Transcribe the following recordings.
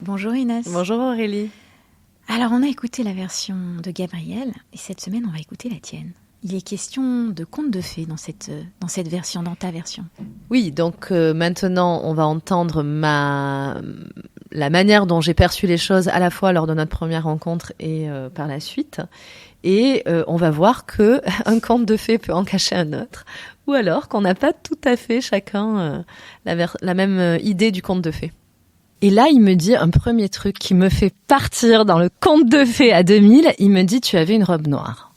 Bonjour Inès. Bonjour Aurélie. Alors on a écouté la version de Gabriel et cette semaine on va écouter la tienne. Il est question de contes de fées dans cette version, dans ta version. Oui, donc maintenant on va entendre la manière dont j'ai perçu les choses à la fois lors de notre première rencontre et par la suite. Et on va voir que un conte de fées peut en cacher un autre, ou alors qu'on n'a pas tout à fait chacun la même idée du conte de fées. Et là, il me dit un premier truc qui me fait partir dans le conte de fées à 2000. Il me dit, tu avais une robe noire.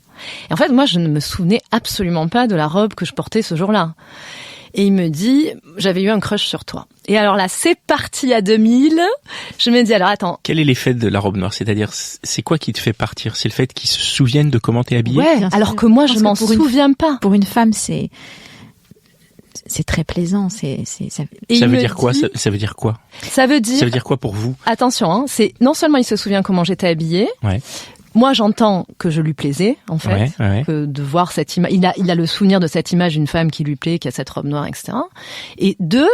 Et en fait, moi, je ne me souvenais absolument pas de la robe que je portais ce jour-là. Et il me dit, j'avais eu un crush sur toi. Et alors là, c'est parti à 2000. Je me dis, alors attends. Quel est l'effet de la robe noire? C'est-à-dire, c'est quoi qui te fait partir? C'est le fait qu'ils se souviennent de comment t'es habillée? Ouais, alors que moi, je m'en souviens pas. Pour une femme, c'est très plaisant. Ça veut dire quoi? Ça veut dire quoi? Ça veut dire quoi pour vous? Attention, hein, c'est non seulement il se souvient comment j'étais habillée. Ouais. Moi, j'entends que je lui plaisais, en fait, que de voir cette image. Il a le souvenir de cette image d'une femme qui lui plaît, qui a cette robe noire, etc. Et deux,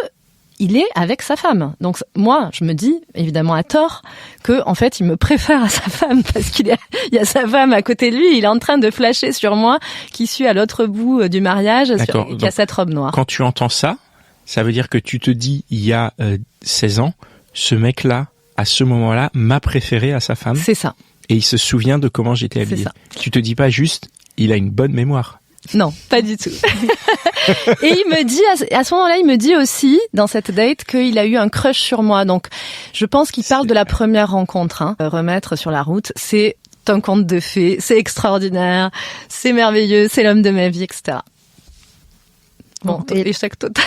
il est avec sa femme. Donc moi, je me dis, évidemment à tort, que en fait, il me préfère à sa femme parce il y a sa femme à côté de lui. Il est en train de flasher sur moi, qui suis à l'autre bout du mariage, qui a cette robe noire. Quand tu entends ça, ça veut dire que tu te dis, il y a 16 ans, ce mec-là, à ce moment-là, m'a préféré à sa femme. C'est ça. Et il se souvient de comment j'étais habillée. Tu te dis pas juste, il a une bonne mémoire. Non, pas du tout. Et il me dit, à ce moment-là, il me dit aussi, dans cette date, qu'il a eu un crush sur moi. Donc, je pense qu'il parle de la première rencontre, hein. Remettre sur la route, c'est un conte de fées, c'est extraordinaire, c'est merveilleux, c'est l'homme de ma vie, etc. Bon, échec total.